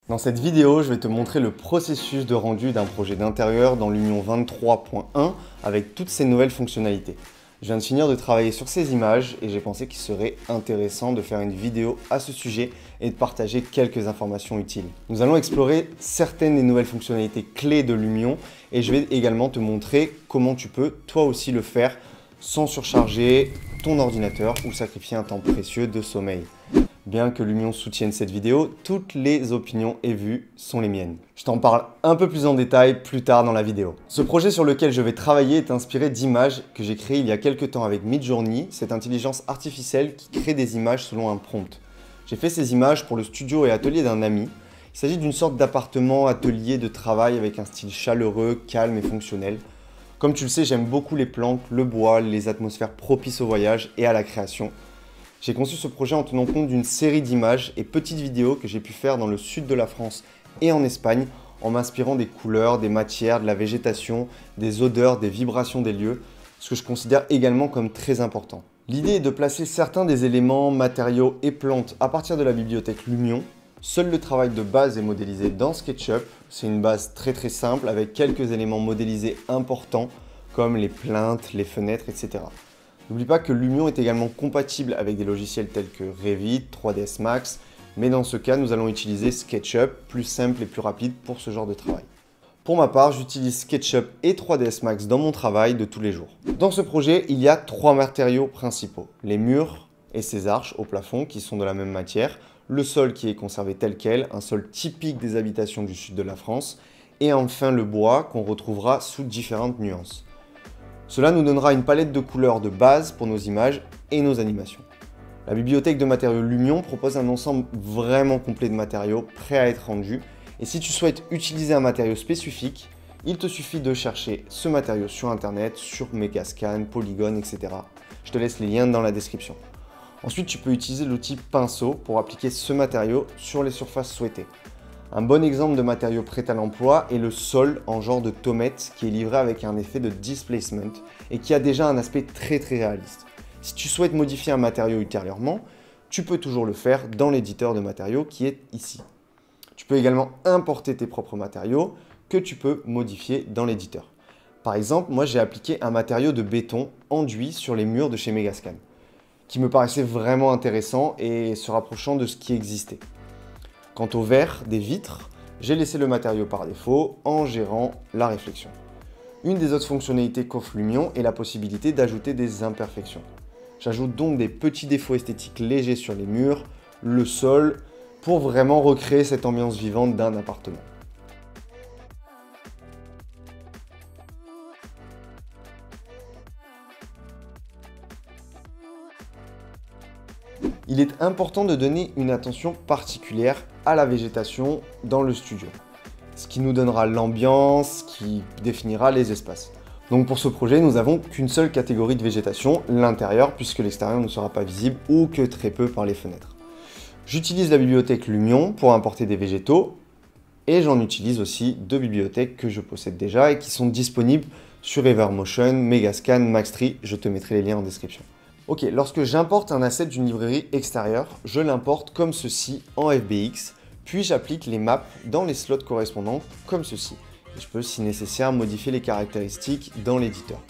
Dans cette vidéo, je vais te montrer le processus de rendu d'un projet d'intérieur dans l'Union 23.1 avec toutes ces nouvelles fonctionnalités. Je viens de finir de travailler sur ces images et j'ai pensé qu'il serait intéressant de faire une vidéo à ce sujet et de partager quelques informations utiles. Nous allons explorer certaines des nouvelles fonctionnalités clés de l'Union et je vais également te montrer comment tu peux toi aussi le faire sans surcharger ton ordinateur ou sacrifier un temps précieux de sommeil. Bien que l'Union soutienne cette vidéo, toutes les opinions et vues sont les miennes. Je t'en parle un peu plus en détail plus tard dans la vidéo. Ce projet sur lequel je vais travailler est inspiré d'images que j'ai créées il y a quelques temps avec Midjourney, cette intelligence artificielle qui crée des images selon un prompt. J'ai fait ces images pour le studio et atelier d'un ami. Il s'agit d'une sorte d'appartement atelier de travail avec un style chaleureux, calme et fonctionnel. Comme tu le sais, j'aime beaucoup les plantes, le bois, les atmosphères propices au voyage et à la création. J'ai conçu ce projet en tenant compte d'une série d'images et petites vidéos que j'ai pu faire dans le sud de la France et en Espagne en m'inspirant des couleurs, des matières, de la végétation, des odeurs, des vibrations des lieux, ce que je considère également comme très important. L'idée est de placer certains des éléments, matériaux et plantes à partir de la bibliothèque Lumion. Seul le travail de base est modélisé dans SketchUp. C'est une base très simple avec quelques éléments modélisés importants comme les plinthes, les fenêtres, etc. N'oublie pas que Lumion est également compatible avec des logiciels tels que Revit, 3ds Max, mais dans ce cas, nous allons utiliser SketchUp, plus simple et plus rapide pour ce genre de travail. Pour ma part, j'utilise SketchUp et 3ds Max dans mon travail de tous les jours. Dans ce projet, il y a trois matériaux principaux. Les murs et ces arches au plafond qui sont de la même matière, le sol qui est conservé tel quel, un sol typique des habitations du sud de la France, et enfin le bois qu'on retrouvera sous différentes nuances. Cela nous donnera une palette de couleurs de base pour nos images et nos animations. La bibliothèque de matériaux Lumion propose un ensemble vraiment complet de matériaux prêts à être rendus. Et si tu souhaites utiliser un matériau spécifique, il te suffit de chercher ce matériau sur internet, sur Megascan, Polygon, etc. Je te laisse les liens dans la description. Ensuite, tu peux utiliser l'outil pinceau pour appliquer ce matériau sur les surfaces souhaitées. Un bon exemple de matériau prêt à l'emploi est le sol en genre de tomate qui est livré avec un effet de displacement et qui a déjà un aspect très réaliste. Si tu souhaites modifier un matériau ultérieurement, tu peux toujours le faire dans l'éditeur de matériaux qui est ici. Tu peux également importer tes propres matériaux que tu peux modifier dans l'éditeur. Par exemple, moi j'ai appliqué un matériau de béton enduit sur les murs de chez Megascan, qui me paraissait vraiment intéressant et se rapprochant de ce qui existait. Quant au verre des vitres, j'ai laissé le matériau par défaut en gérant la réflexion. Une des autres fonctionnalités qu'offre Lumion est la possibilité d'ajouter des imperfections. J'ajoute donc des petits défauts esthétiques légers sur les murs, le sol, pour vraiment recréer cette ambiance vivante d'un appartement. Il est important de donner une attention particulière à la végétation dans le studio, ce qui nous donnera l'ambiance, qui définira les espaces. Donc pour ce projet, nous n'avons qu'une seule catégorie de végétation, l'intérieur, puisque l'extérieur ne sera pas visible ou que très peu par les fenêtres. J'utilise la bibliothèque Lumion pour importer des végétaux et j'en utilise aussi deux bibliothèques que je possède déjà et qui sont disponibles sur Evermotion, Megascan, Maxtree, je te mettrai les liens en description. Ok, lorsque j'importe un asset d'une librairie extérieure, je l'importe comme ceci en FBX, puis j'applique les maps dans les slots correspondants comme ceci. Et je peux, si nécessaire, modifier les caractéristiques dans l'éditeur.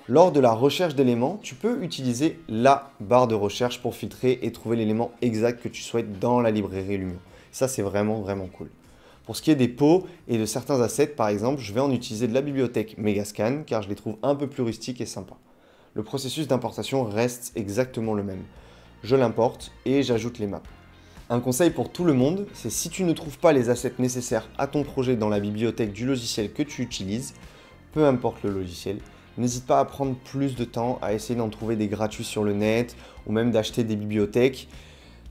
Lors de la recherche d'éléments, tu peux utiliser la barre de recherche pour filtrer et trouver l'élément exact que tu souhaites dans la librairie Lumion. Ça, c'est vraiment cool. Pour ce qui est des pots et de certains assets, par exemple, je vais en utiliser de la bibliothèque Megascan car je les trouve un peu plus rustiques et sympas. Le processus d'importation reste exactement le même. Je l'importe et j'ajoute les maps. Un conseil pour tout le monde, c'est si tu ne trouves pas les assets nécessaires à ton projet dans la bibliothèque du logiciel que tu utilises, peu importe le logiciel, n'hésite pas à prendre plus de temps à essayer d'en trouver des gratuits sur le net ou même d'acheter des bibliothèques.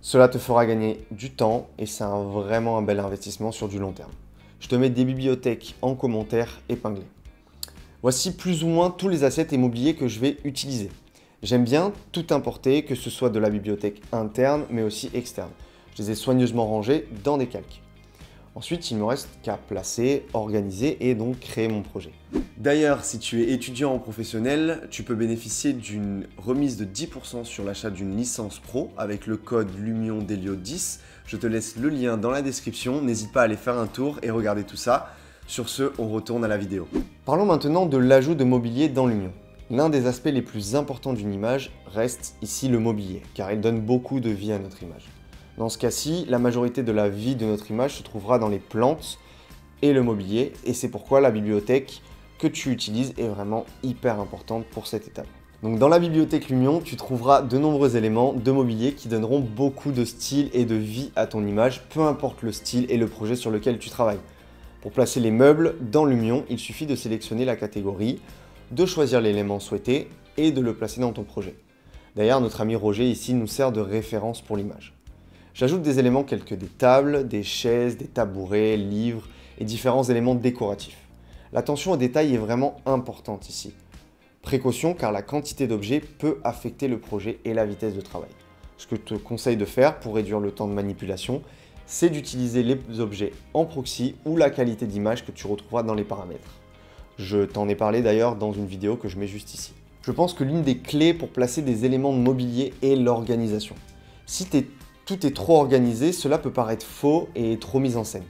Cela te fera gagner du temps et c'est vraiment un bel investissement sur du long terme. Je te mets des bibliothèques en commentaire épinglés. Voici plus ou moins tous les assets et mobiliers que je vais utiliser. J'aime bien tout importer, que ce soit de la bibliothèque interne mais aussi externe. Je les ai soigneusement rangés dans des calques. Ensuite, il me reste qu'à placer, organiser et donc créer mon projet. D'ailleurs, si tu es étudiant ou professionnel, tu peux bénéficier d'une remise de 10% sur l'achat d'une licence pro avec le code LUMIONDELIO10. Je te laisse le lien dans la description, n'hésite pas à aller faire un tour et regarder tout ça. Sur ce, on retourne à la vidéo. Parlons maintenant de l'ajout de mobilier dans Lumion. L'un des aspects les plus importants d'une image reste ici le mobilier, car il donne beaucoup de vie à notre image. Dans ce cas-ci, la majorité de la vie de notre image se trouvera dans les plantes et le mobilier, et c'est pourquoi la bibliothèque que tu utilises est vraiment hyper importante pour cette étape. Donc dans la bibliothèque Lumion, tu trouveras de nombreux éléments de mobilier qui donneront beaucoup de style et de vie à ton image, peu importe le style et le projet sur lequel tu travailles. Pour placer les meubles dans Lumion, il suffit de sélectionner la catégorie, de choisir l'élément souhaité et de le placer dans ton projet. D'ailleurs, notre ami Roger ici nous sert de référence pour l'image. J'ajoute des éléments tels que des tables, des chaises, des tabourets, livres et différents éléments décoratifs. L'attention au détail est vraiment importante ici. Précaution car la quantité d'objets peut affecter le projet et la vitesse de travail. Ce que je te conseille de faire pour réduire le temps de manipulation, c'est d'utiliser les objets en proxy ou la qualité d'image que tu retrouveras dans les paramètres. Je t'en ai parlé d'ailleurs dans une vidéo que je mets juste ici. Je pense que l'une des clés pour placer des éléments de mobilier est l'organisation. Si tout est trop organisé, cela peut paraître faux et trop mis en scène.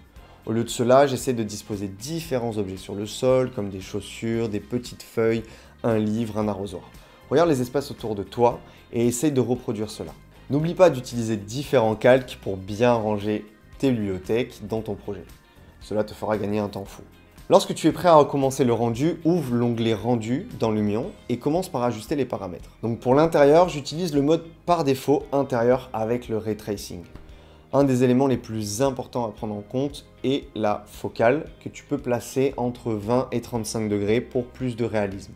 Au lieu de cela, j'essaie de disposer différents objets sur le sol, comme des chaussures, des petites feuilles, un livre, un arrosoir. Regarde les espaces autour de toi et essaye de reproduire cela. N'oublie pas d'utiliser différents calques pour bien ranger tes bibliothèques dans ton projet. Cela te fera gagner un temps fou. Lorsque tu es prêt à recommencer le rendu, ouvre l'onglet Rendu dans Lumion et commence par ajuster les paramètres. Donc pour l'intérieur, j'utilise le mode par défaut intérieur avec le Ray Tracing. Un des éléments les plus importants à prendre en compte est la focale que tu peux placer entre 20 et 35 degrés pour plus de réalisme.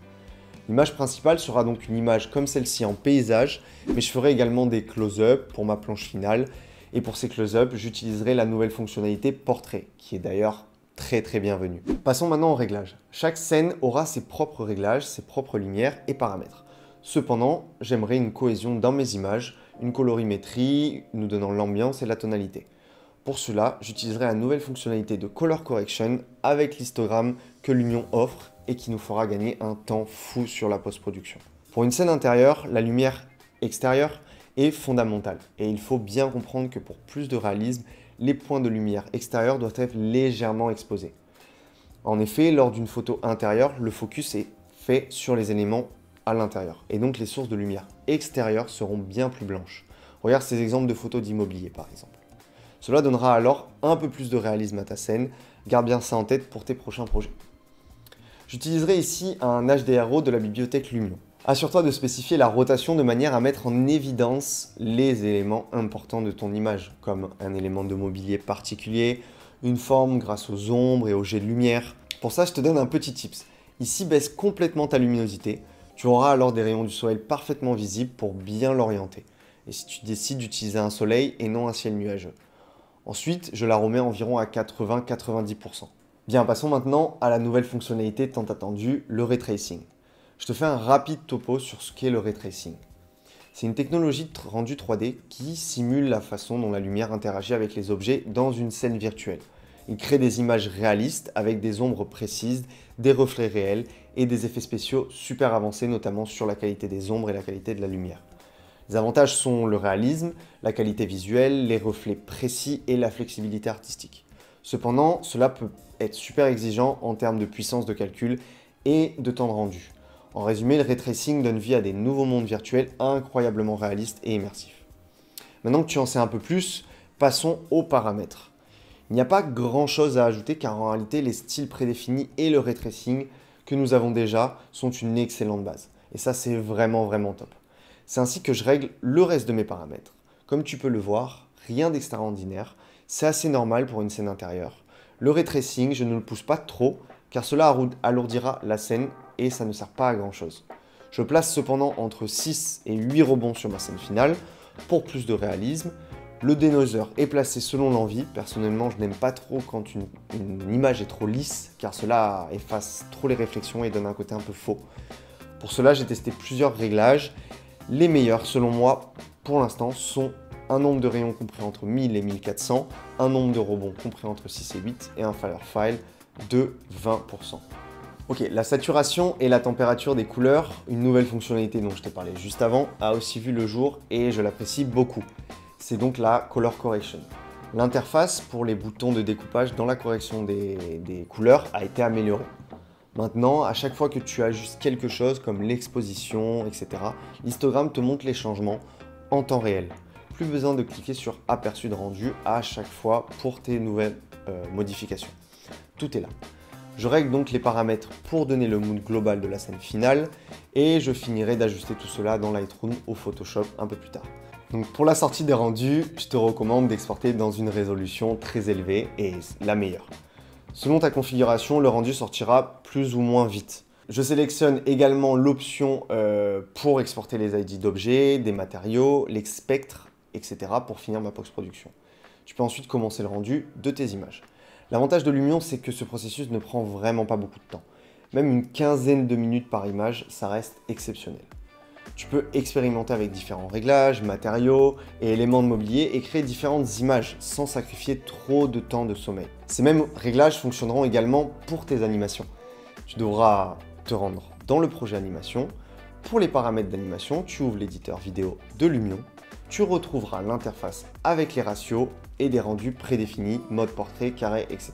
L'image principale sera donc une image comme celle-ci en paysage, mais je ferai également des close-up pour ma planche finale. Et pour ces close-up, j'utiliserai la nouvelle fonctionnalité portrait, qui est d'ailleurs très bienvenue. Passons maintenant au réglage. Chaque scène aura ses propres réglages, ses propres lumières et paramètres. Cependant, j'aimerais une cohésion dans mes images, une colorimétrie nous donnant l'ambiance et la tonalité. Pour cela, j'utiliserai la nouvelle fonctionnalité de Color Correction avec l'histogramme que Lumion offre et qui nous fera gagner un temps fou sur la post-production. Pour une scène intérieure, la lumière extérieure est fondamentale et il faut bien comprendre que pour plus de réalisme, les points de lumière extérieure doivent être légèrement exposés. En effet, lors d'une photo intérieure, le focus est fait sur les éléments à l'intérieur et donc les sources de lumière extérieure seront bien plus blanches. Regarde ces exemples de photos d'immobilier par exemple. Cela donnera alors un peu plus de réalisme à ta scène, garde bien ça en tête pour tes prochains projets. J'utiliserai ici un HDRO de la bibliothèque Lumion. Assure-toi de spécifier la rotation de manière à mettre en évidence les éléments importants de ton image, comme un élément de mobilier particulier, une forme grâce aux ombres et aux jets de lumière. Pour ça, je te donne un petit tips. Ici, baisse complètement ta luminosité. Tu auras alors des rayons du soleil parfaitement visibles pour bien l'orienter. Et si tu décides d'utiliser un soleil et non un ciel nuageux. Ensuite, je la remets environ à 80-90%. Bien, passons maintenant à la nouvelle fonctionnalité tant attendue, le Ray Tracing. Je te fais un rapide topo sur ce qu'est le Ray Tracing. C'est une technologie de rendu 3D qui simule la façon dont la lumière interagit avec les objets dans une scène virtuelle. Il crée des images réalistes avec des ombres précises, des reflets réels et des effets spéciaux super avancés, notamment sur la qualité des ombres et la qualité de la lumière. Les avantages sont le réalisme, la qualité visuelle, les reflets précis et la flexibilité artistique. Cependant, cela peut être super exigeant en termes de puissance de calcul et de temps de rendu. En résumé, le Ray Tracing donne vie à des nouveaux mondes virtuels incroyablement réalistes et immersifs. Maintenant que tu en sais un peu plus, passons aux paramètres. Il n'y a pas grand chose à ajouter car en réalité, les styles prédéfinis et le Ray Tracing que nous avons déjà sont une excellente base. Et ça, c'est vraiment top. C'est ainsi que je règle le reste de mes paramètres. Comme tu peux le voir, rien d'extraordinaire, c'est assez normal pour une scène intérieure. Le Ray Tracing, je ne le pousse pas trop car cela alourdira la scène et ça ne sert pas à grand chose. Je place cependant entre 6 et 8 rebonds sur ma scène finale pour plus de réalisme. Le denoiser est placé selon l'envie. Personnellement, je n'aime pas trop quand une image est trop lisse car cela efface trop les réflexions et donne un côté un peu faux. Pour cela, j'ai testé plusieurs réglages. Les meilleurs, selon moi, pour l'instant, sont un nombre de rayons compris entre 1000 et 1400, un nombre de rebonds compris entre 6 et 8 et un firefile de 20%. Ok, la saturation et la température des couleurs, une nouvelle fonctionnalité dont je t'ai parlé juste avant, a aussi vu le jour et je l'apprécie beaucoup. C'est donc la Color Correction. L'interface pour les boutons de découpage dans la correction des couleurs a été améliorée. Maintenant, à chaque fois que tu ajustes quelque chose comme l'exposition, etc., l'histogramme te montre les changements en temps réel. Plus besoin de cliquer sur aperçu de rendu à chaque fois pour tes nouvelles modifications. Tout est là. Je règle donc les paramètres pour donner le mood global de la scène finale et je finirai d'ajuster tout cela dans Lightroom ou Photoshop un peu plus tard. Donc pour la sortie des rendus, je te recommande d'exporter dans une résolution très élevée et la meilleure. Selon ta configuration, le rendu sortira plus ou moins vite. Je sélectionne également l'option pour exporter les ID d'objets, des matériaux, les spectres, etc. pour finir ma post-production. Tu peux ensuite commencer le rendu de tes images. L'avantage de Lumion, c'est que ce processus ne prend vraiment pas beaucoup de temps. Même une quinzaine de minutes par image, ça reste exceptionnel. Tu peux expérimenter avec différents réglages, matériaux et éléments de mobilier et créer différentes images sans sacrifier trop de temps de sommeil. Ces mêmes réglages fonctionneront également pour tes animations. Tu devras te rendre dans le projet animation. Pour les paramètres d'animation, tu ouvres l'éditeur vidéo de Lumion. Tu retrouveras l'interface avec les ratios et des rendus prédéfinis, mode portrait, carré, etc.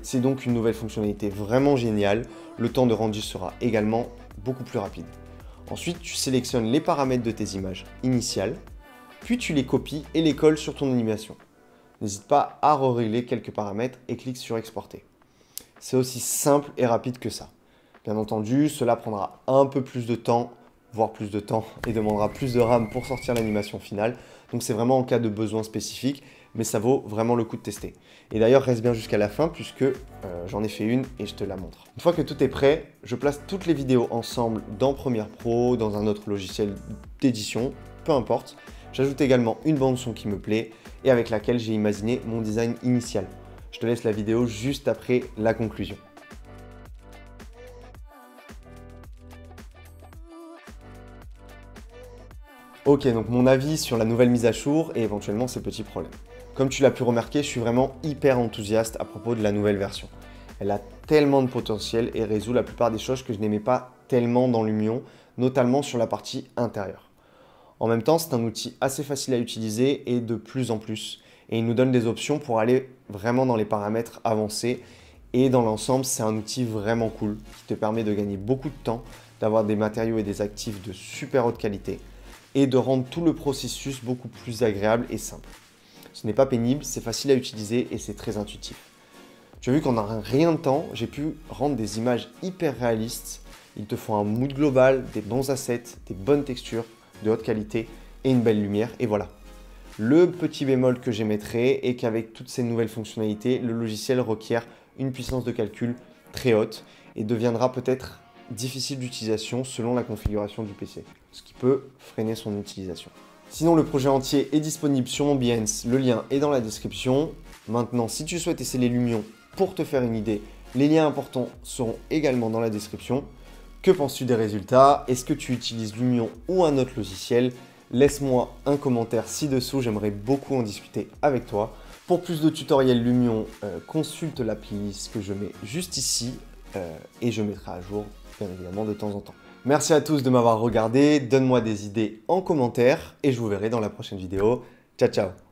C'est donc une nouvelle fonctionnalité vraiment géniale. Le temps de rendu sera également beaucoup plus rapide. Ensuite, tu sélectionnes les paramètres de tes images initiales, puis tu les copies et les colles sur ton animation. N'hésite pas à régler quelques paramètres et clique sur exporter. C'est aussi simple et rapide que ça. Bien entendu, cela prendra un peu plus de temps, voire plus de temps, et demandera plus de RAM pour sortir l'animation finale. Donc c'est vraiment en cas de besoin spécifique, mais ça vaut vraiment le coup de tester. Et d'ailleurs, reste bien jusqu'à la fin puisque j'en ai fait une et je te la montre. Une fois que tout est prêt, je place toutes les vidéos ensemble dans Premiere Pro, dans un autre logiciel d'édition, peu importe. J'ajoute également une bande son qui me plaît et avec laquelle j'ai imaginé mon design initial. Je te laisse la vidéo juste après la conclusion. Ok, donc mon avis sur la nouvelle mise à jour et éventuellement ces petits problèmes. Comme tu l'as pu remarquer, je suis vraiment hyper enthousiaste à propos de la nouvelle version. Elle a tellement de potentiel et résout la plupart des choses que je n'aimais pas tellement dans Lumion, notamment sur la partie intérieure. En même temps, c'est un outil assez facile à utiliser et de plus en plus. Et il nous donne des options pour aller vraiment dans les paramètres avancés. Et dans l'ensemble, c'est un outil vraiment cool qui te permet de gagner beaucoup de temps, d'avoir des matériaux et des actifs de super haute qualité et de rendre tout le processus beaucoup plus agréable et simple. Ce n'est pas pénible, c'est facile à utiliser et c'est très intuitif. Tu as vu qu'en rien de temps, j'ai pu rendre des images hyper réalistes. Il te faut un mood global, des bons assets, des bonnes textures, de haute qualité et une belle lumière et voilà. Le petit bémol que j'émettrai est qu'avec toutes ces nouvelles fonctionnalités, le logiciel requiert une puissance de calcul très haute et deviendra peut-être difficile d'utilisation selon la configuration du PC, ce qui peut freiner son utilisation. Sinon, le projet entier est disponible sur mon Behance, le lien est dans la description. Maintenant, si tu souhaites essayer Lumion pour te faire une idée, les liens importants seront également dans la description. Que penses-tu des résultats? Est-ce que tu utilises Lumion ou un autre logiciel? Laisse-moi un commentaire ci-dessous, j'aimerais beaucoup en discuter avec toi. Pour plus de tutoriels Lumion, consulte la playlist que je mets juste ici et je mettrai à jour bien évidemment de temps en temps. Merci à tous de m'avoir regardé, donne-moi des idées en commentaire et je vous verrai dans la prochaine vidéo. Ciao ciao!